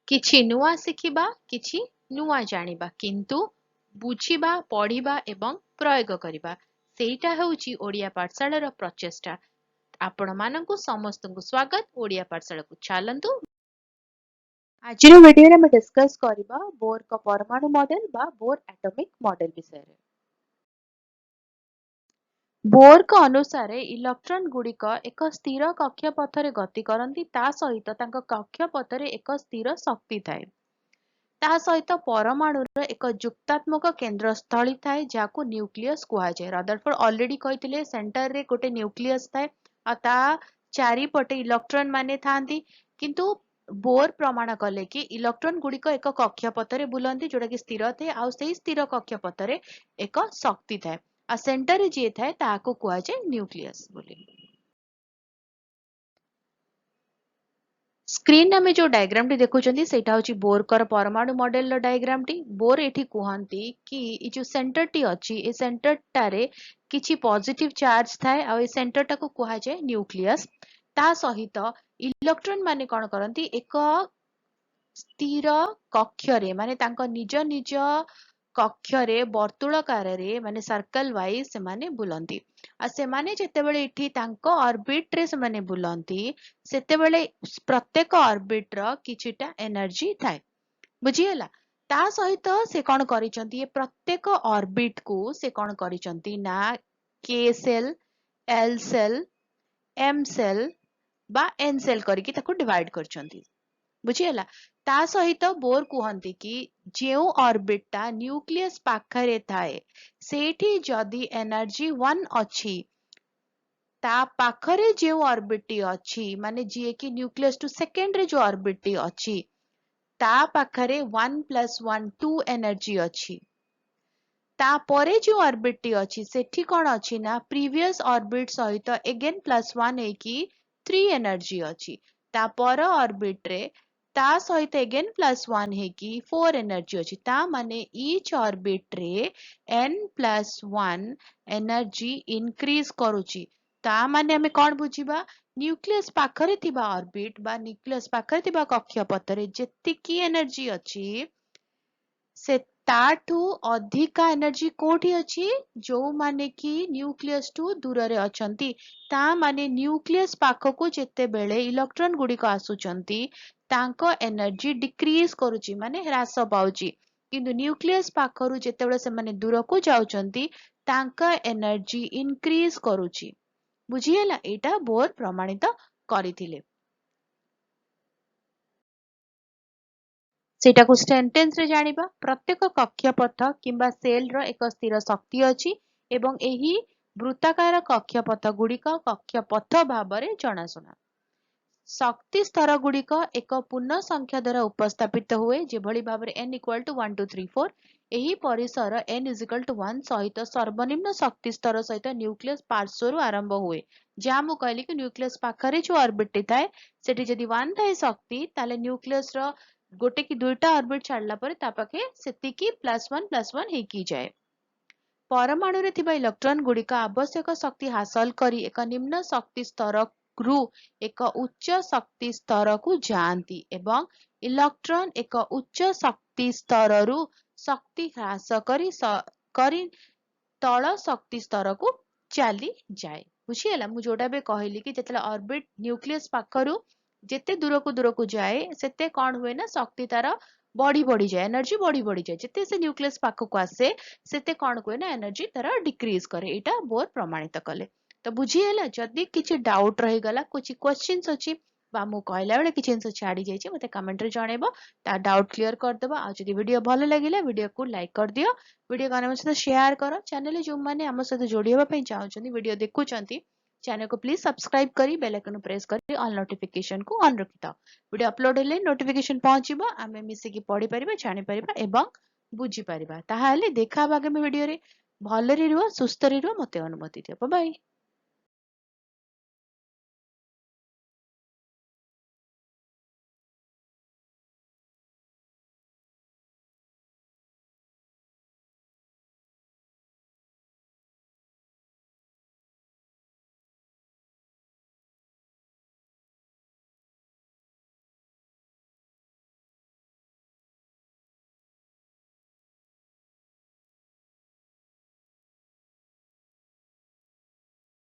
किछि नुआ शिखिबा किछि नुआ जानिबा किंतु बुझिबा पढ़िबा एवं प्रयोग करिबा सेटा हेउची ओडिया पाठशालार प्रचेष्टा। आपण मानंकु समस्तंकु स्वागत ओडिया पाठशाला को चलंतु। आज वीडियो में डिस्कस करिबा बोर का परमाणु मॉडल बा बोर एटॉमिक मॉडल विषय रे। बोर का अनुसार इलेक्ट्रॉन गुड़िक एक स्थिर कक्षपथरे गति करती ता सहित तांको कक्षपथरे एक स्थिर शक्ति थाए। ता सहित परमाणुर एक जुक्तात्मक केंद्र स्थली थाए जाको न्यूक्लियस कुहा जाय। रदरफोर्ड ऑलरेडी कहिथिले सेंटर रे गोटे न्यूक्लियस थाए आ ता चारि पटे इलेक्ट्रॉन माने थांती किंतु बोर प्रमाण कले कि इलेक्ट्रॉन गुड़िक एक कक्षपथरे बुलंती जोटा कि स्थिर थाए आ सेही स्थिर कक्षपथरे एक शक्ति थाए आ सेंटर रे जे थाए ताको कुहा जाय न्यूक्लियस बोली। स्क्रीन में जो डायग्राम टी देखुचंदी सेटा होची बोर कर परमाणु मॉडल लो डायग्राम टी। बोर एठी कुहंती कि ई जो सेंटर टी अछि ए सेंटर टारे किछि पॉजिटिव चार्ज थाए आ ए सेंटर टा को कुहा जाय न्यूक्लियस। ता सहित इलेक्ट्रॉन माने कोन करंती एक स्थिर कक्षरे माने तांको निज निज कक्षरे वर्तुळाकार रे माने सर्कल वाइज से माने बुलंती आ से माने जेतेबेले इठी तांको ऑर्बिट रे से माने बुलंती सेतेबेले प्रत्येक ऑर्बिट रो किछिटा एनर्जी थाए। बुझियला ता सहित से कोन करिसंती ये प्रत्येक ऑर्बिट को से कोन करिसंती ना k cell l cell m cell बा n सेल करके ताको डिवाइड करचंती। बुझियला ता सहित बोर कुहंती कि जेउ ऑर्बिट टा न्यूक्लियस पाखरे थाए सेठी जदी एनर्जी 1 अछि ता पाखरे जेउ ऑर्बिट टी अछि माने जे कि न्यूक्लियस टू सेकेंड रे जो ऑर्बिट टी अछि ता पाखरे 1 + 1 2 एनर्जी अछि। ता परे जो ऑर्बिट टी अछि सेठी कोन अछि ना प्रीवियस ऑर्बिट सहित अगेन +1 है कि 3 एनर्जी अछि। ता पर ऑर्बिट रे ता सहित अगेन +1 है कि 4 एनर्जी अछि। ता माने ईच ऑर्बिट रे n+1 एनर्जी इंक्रीज करूची। ता माने हमें कोन बुझिबा न्यूक्लियस पाखरे थिबा ऑर्बिट बा न्यूक्लियस पाखरे थिबा कक्षपथरे जेतिकी एनर्जी अछि से ताठू अधिका एनर्जी कोठी अछि जो माने कि न्यूक्लियस टू दूर रे अछंती। ता माने न्यूक्लियस पाखको जेते बेले इलेक्ट्रॉन गुडी को आसुचंती तांको एनर्जी डिक्रीज करूची माने ह्रास पाउची किंतु न्यूक्लियस पाखरु जेते बेले से माने दूर को जाउचंती तांका एनर्जी इंक्रीज करूची। बुझियला एटा बोर प्रमाणित करिथिले। सेटा को सेंटेंस रे जानिबा प्रत्येक कक्षपथ किंबा सेल रो एक स्थिर शक्ति अछि एवं एही वृत्ताकार कक्षपथ गुड़िक कक्षपथ भाबरे जनाशुना। शक्ति स्तर गुड़िक एक पूर्ण संख्या द्वारा उपस्थापित हुए जेभली भाबरे n = 1 2 3 4 एही परिसर n = 1 सहित सर्वनिम्न शक्ति स्तर सहित न्यूक्लियस पार्श्वरु आरंभ हुए। जा मु कहली कि न्यूक्लियस पाखरे जो ऑर्बिट थाए सेठी जदी 1 थाए शक्ति ताले न्यूक्लियस रो गोटे कि दुईटा ऑर्बिट छाडला परे ता पाखे सेतिकी +1 हे की जाए। परमाणु रे थिबा इलेक्ट्रॉन गुड़िक आवश्यक शक्ति हासिल करी एक निम्न शक्ति स्तर रु एक उच्च शक्ति स्तर को जाती एवं इलेक्ट्रॉन एक उच्च शक्ति स्तर रु शक्ति ह्रास करी तल शक्ति स्तर को चली जाए। बुझियला मु जोटा बे कहली कि जेतला ऑर्बिट न्यूक्लियस पाखरु जेते दूर को जाए सेते कौन हुए ना शक्ति तार बढ़ी जाए एनर्जी बढ़ी जाए जेते से न्यूक्लियस पाख को आसे सेते कौन हुए ना एनर्जी तार डिक्रीज करे। एटा बोर प्रमाणित कले। तो बुझियला जदी किछि डाउट रही गला कुछ क्वेश्चंस अछि बा मु कहला बेले किछि जिंस छाडी जायछि मते कमेंट रे जणेबो ता डाउट क्लियर कर देबा। आ जदी वीडियो भलो लागिला वीडियो को लाइक कर दियो वीडियो को हमर साथ शेयर करो चैनल जो माने हमर साथ जोड़िबा पई चाहउछन्ती वीडियो देखुछन्ती चैनल को प्लीज सब्सक्राइब करी बेल आइकन प्रेस करी ऑल नोटिफिकेशन को ऑन रखिता। वीडियो अपलोड हेले नोटिफिकेशन पहुंचीबो आमे मिसे की पढी परिबा जानि परिबा एवं बुझी परिबा। ताहाले देखा आगामी वीडियो रे भलो रे रुह सुस्त रे रुह मते अनुमति दियो। Bye bye.